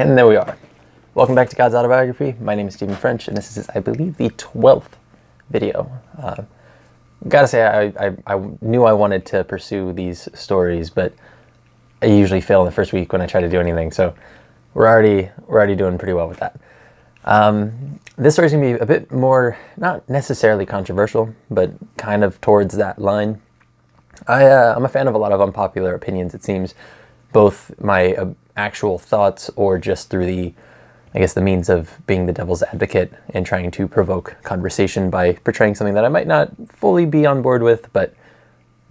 And there we are. Welcome back to God's Autobiography. My name is Stephen French, and this is, I believe, the 12th video. Gotta say, I knew I wanted to pursue these stories, but I usually fail in the first week when I try to do anything, so we're already doing pretty well with that. This story is going to be a bit more, not necessarily controversial, but kind of towards that line. I'm a fan of a lot of unpopular opinions, it seems, both my actual thoughts or just through the means of being the devil's advocate and trying to provoke conversation by portraying something that I might not fully be on board with, but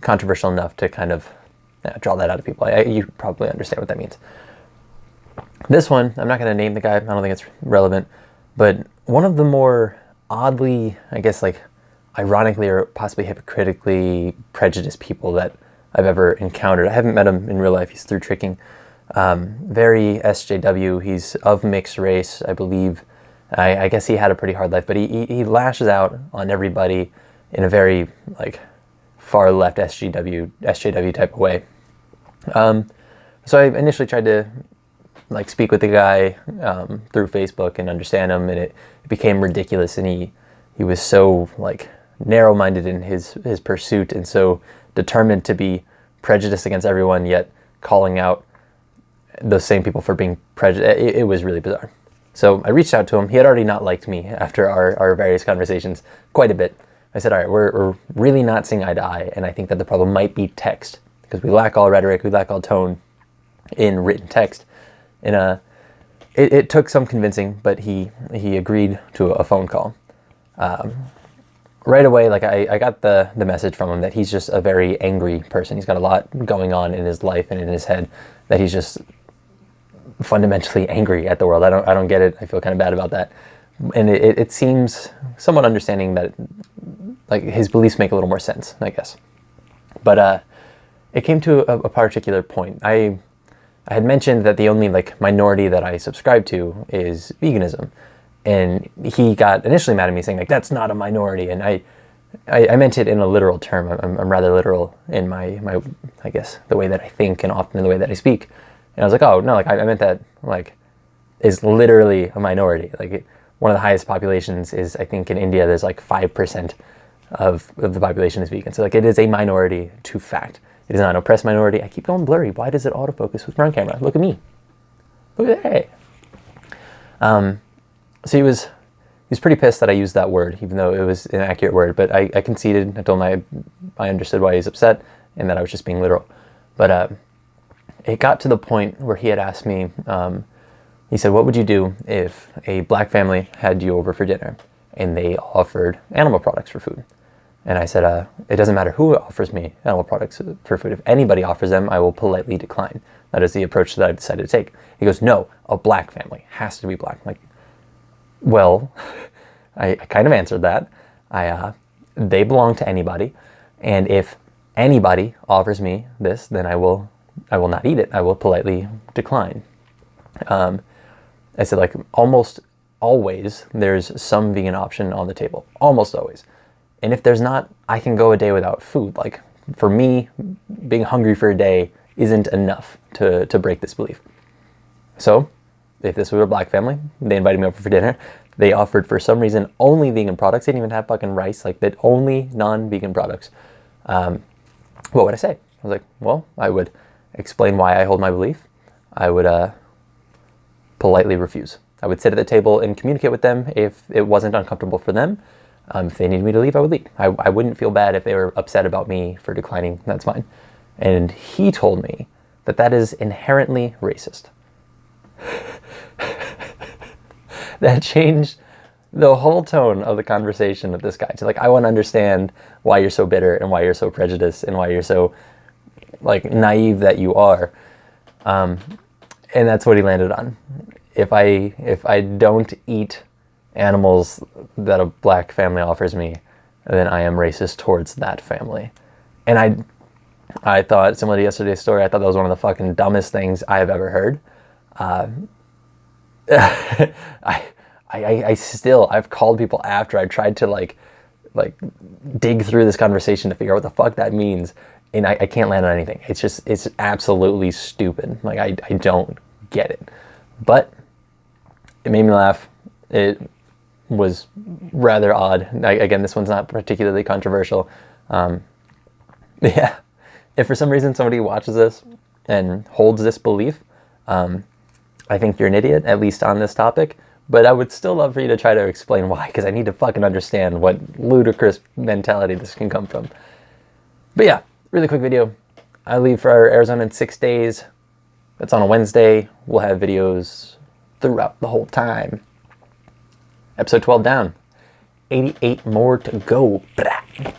controversial enough to kind of draw that out of people. You probably understand what that means. This one, I'm not going to name the guy, I don't think it's relevant, but one of the more oddly, ironically or possibly hypocritically prejudiced people that I've ever encountered. I haven't met him in real life, he's through tricking. Very SJW, he's of mixed race, I believe. I guess he had a pretty hard life, but he lashes out on everybody in a very far left SJW type of way. So I initially tried to speak with the guy through Facebook and understand him, and it became ridiculous, and he was so narrow-minded in his pursuit and so determined to be prejudiced against everyone, yet calling out those same people for being prejudiced. It was really bizarre. So I reached out to him. He had already not liked me after our various conversations quite a bit. I said, all right, we're really not seeing eye to eye, and I think that the problem might be text, because we lack all rhetoric, we lack all tone in written text. And it took some convincing, but he agreed to a phone call. Right away, I got the message from him that he's just a very angry person. He's got a lot going on in his life and in his head, that he's just fundamentally angry at the world. I don't get it. I feel kind of bad about that. And it seems somewhat understanding that his beliefs make a little more sense, I guess. But it came to a particular point. I had mentioned that the only minority that I subscribe to is veganism. And he got initially mad at me saying that's not a minority. And I meant it in a literal term. I'm rather literal in my I guess the way that I think and often in the way that I speak. And I was like, oh no, I meant that is literally a minority. One of the highest populations is, I think in India there's 5% of the population is vegan. So it is a minority to fact. It is not an oppressed minority. I keep going blurry. Why does it autofocus with front camera? Look at me. Look at that. So he was pretty pissed that I used that word, even though it was an accurate word. But I conceded. I told him I understood why he's upset and that I was just being literal. But it got to the point where he had asked me, he said, what would you do if a black family had you over for dinner and they offered animal products for food? And I said, it doesn't matter who offers me animal products for food. If anybody offers them, I will politely decline. That is the approach that I decided to take. He goes, no, a black family has to be black. I'm like, well, I kind of answered that. They belong to anybody, and if anybody offers me this, then I will not eat it. I will politely decline. I said almost always there's some vegan option on the table. Almost always. And if there's not, I can go a day without food. For me, being hungry for a day isn't enough to break this belief. So, if this was a black family, they invited me over for dinner, they offered for some reason only vegan products, they didn't even have fucking rice, that only non-vegan products, what would I say? I was like, well, I would explain why I hold my belief. I would politely refuse. I would sit at the table and communicate with them if it wasn't uncomfortable for them. If they needed me to leave, I would leave. I wouldn't feel bad if they were upset about me for declining. That's fine. And he told me that is inherently racist. That changed the whole tone of the conversation with this guy. So I want to understand why you're so bitter and why you're so prejudiced and why you're so naive that you are. And that's what he landed on. If I don't eat animals that a black family offers me, then I am racist towards that family. And I thought, similar to yesterday's story, I thought that was one of the fucking dumbest things I have ever heard. I've called people after I tried to dig through this conversation to figure out what the fuck that means, and I can't land on anything. It's absolutely stupid. I don't get it. But It made me laugh. It was rather odd. Again, this one's not particularly controversial. Yeah, if for some reason somebody watches this and holds this belief, I think you're an idiot, at least on this topic. But I would still love for you to try to explain why, because I need to fucking understand what ludicrous mentality this can come from. But yeah, really quick video. I leave for Arizona in 6 days. That's on a Wednesday. We'll have videos throughout the whole time. Episode 12 down. 88 more to go. Blah.